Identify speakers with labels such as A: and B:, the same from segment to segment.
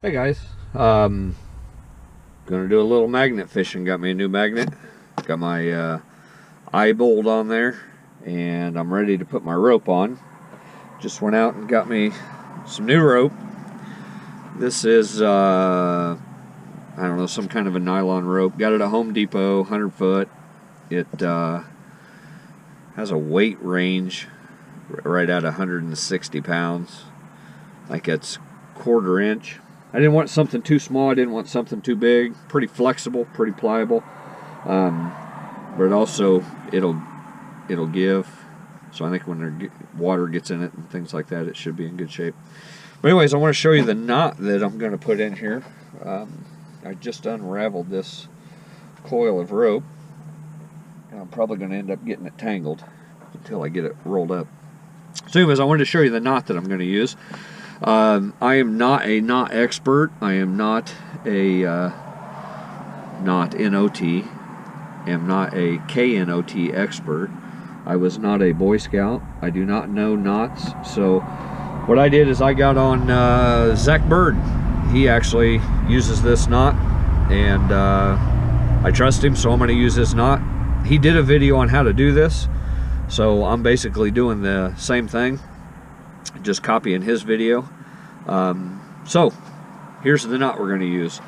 A: Hey guys, gonna do a little magnet fishing. Got me a new magnet. Got my eye bolt on there, and I'm ready to put my rope on. Just went out and got me some new rope. This is I don't know, some kind of a nylon rope. Got it at Home Depot, 100 foot. It has a weight range right at 160 pounds. Like it's 1/4 inch. I didn't want something too small. I didn't want something too big. Pretty flexible, pretty pliable, but also it'll give. So I think when water gets in it and things like that, it should be in good shape. But anyways, I want to show you the knot that I'm going to put in here. I just unraveled this coil of rope, and I'm probably going to end up getting it tangled until I get it rolled up. So anyways, I wanted to show you the knot that I'm going to use. I am not a knot expert. I am not a knot N-O-T. Am not a K-N-O-T expert. I was not a Boy Scout. I do not know knots. So what I did is I got on Zach Bird. He actually uses this knot, and I trust him, so I'm going to use this knot. He did a video on how to do this, so I'm basically doing the same thing, just copying his video. So here's the knot we're going to use.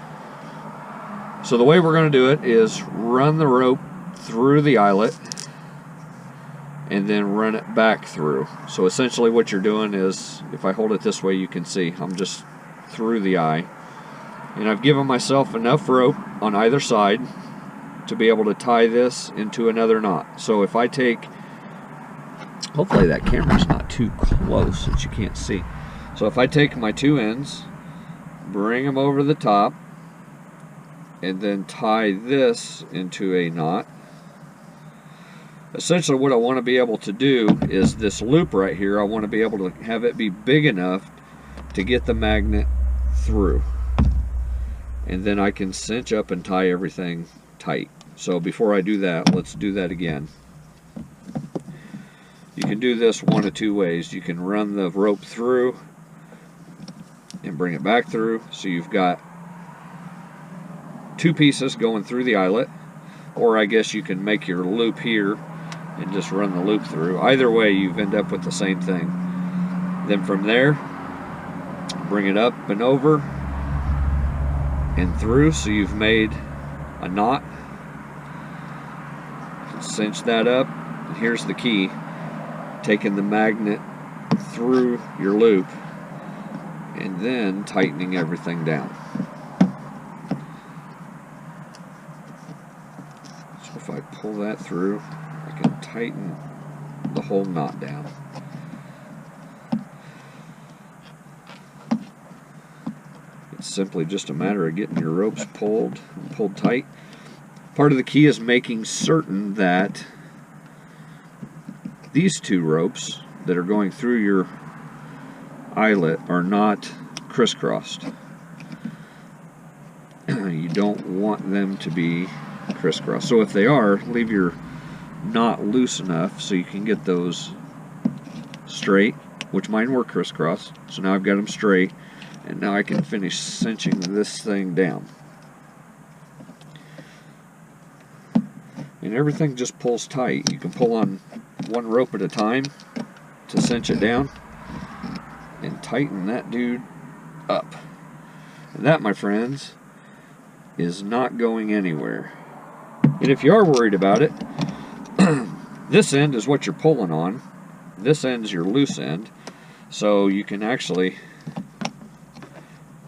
A: So the way we're going to do it is run the rope through the eyelet and then run it back through. So essentially what you're doing is, if I hold it this way, you can see I'm just through the eye, and I've given myself enough rope on either side to be able to tie this into another knot. So if I take, hopefully that camera's not too close that you can't see. So if I take my two ends, bring them over the top, and then tie this into a knot. Essentially what I want to be able to do is this loop right here, I want to be able to have it be big enough to get the magnet through. And then I can cinch up and tie everything tight. So before I do that, let's do that again. You can do this one of two ways. You can run the rope through and bring it back through, so you've got two pieces going through the eyelet, or I guess you can make your loop here and just run the loop through. Either way, you end up with the same thing. Then from there, bring it up and over and through, so you've made a knot. Cinch that up, and here's the key: taking the magnet through your loop and then tightening everything down. So if I pull that through, I can tighten the whole knot down. It's simply just a matter of getting your ropes pulled and pulled tight. Part of the key is making certain that these two ropes that are going through your eyelet are not crisscrossed. You don't want them to be crisscrossed. So if they are, leave your knot loose enough so you can get those straight, which mine were crisscrossed. So now I've got them straight, and now I can finish cinching this thing down. And everything just pulls tight. You can pull on one rope at a time to cinch it down and tighten that dude up. And that, my friends, is not going anywhere. And if you are worried about it, this end is what you're pulling on. This end's your loose end. So you can actually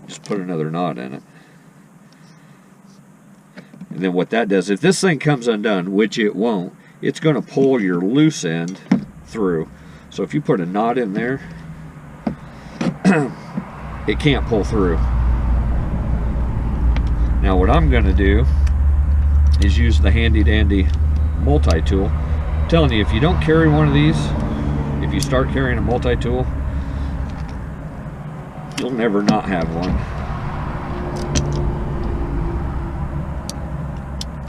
A: just put another knot in it. And then what that does, if this thing comes undone, which it won't, it's going to pull your loose end through. So if you put a knot in there, it can't pull through. Now what I'm going to do is use the handy dandy multi-tool. I'm telling you, if you don't carry one of these, if you start carrying a multi-tool, you'll never not have one.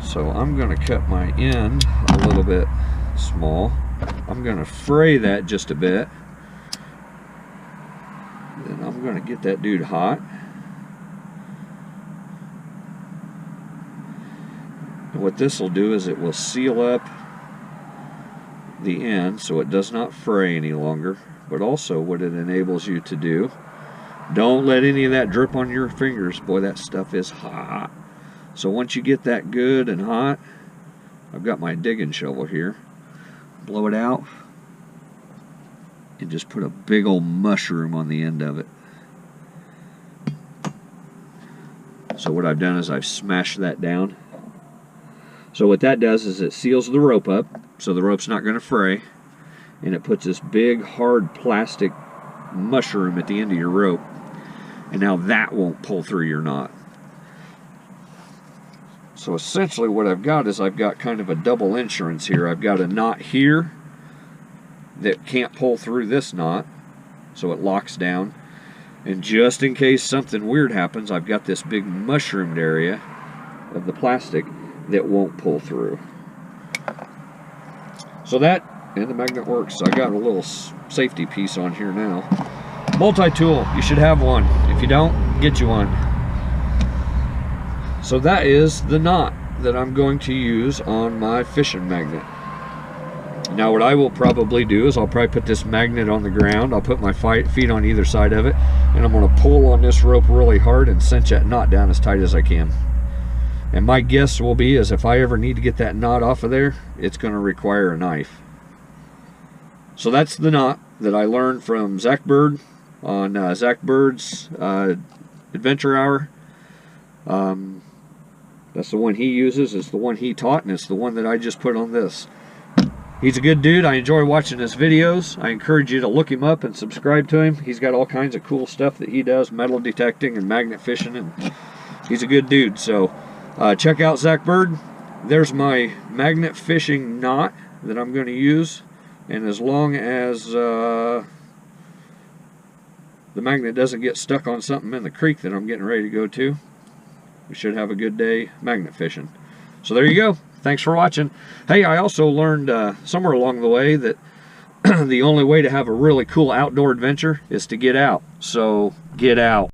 A: So I'm going to cut my end a little bit small. I'm going to fray that just a bit. Then I'm going to get that dude hot. what this will do is it will seal up the end so it does not fray any longer. But also what it enables you to do, don't let any of that drip on your fingers. Boy, that stuff is hot. So once you get that good and hot, I've got my digging shovel here. Blow it out and just put a big old mushroom on the end of it. So what I've done is I've smashed that down. So what that does is it seals the rope up so the rope's not going to fray, and it puts this big hard plastic mushroom at the end of your rope, and now that won't pull through your knot. So essentially what I've got is I've got kind of a double insurance here. I've got a knot here that can't pull through this knot, so it locks down. And just in case something weird happens, I've got this big mushroomed area of the plastic that won't pull through. So that, and the magnet works. I got a little safety piece on here now. Multi-tool, you should have one. If you don't, get you one. So that is the knot that I'm going to use on my fishing magnet. Now what I will probably do is I'll probably put this magnet on the ground. I'll put my feet on either side of it, and I'm going to pull on this rope really hard and cinch that knot down as tight as I can. And my guess will be is if I ever need to get that knot off of there, it's going to require a knife. So that's the knot that I learned from Zach Bird on Zach Bird's Adventure Hour. That's the one he uses. It's the one he taught, and it's the one that I just put on this. He's a good dude. I enjoy watching his videos. I encourage you to look him up and subscribe to him. He's got all kinds of cool stuff that he does, metal detecting and magnet fishing, and he's a good dude. So check out Zach Bird. There's my magnet fishing knot that I'm going to use, and as long as the magnet doesn't get stuck on something in the creek that I'm getting ready to go to, we should have a good day magnet fishing. So there you go. Thanks for watching. Hey, I also learned somewhere along the way that the only way to have a really cool outdoor adventure is to get out. So get out.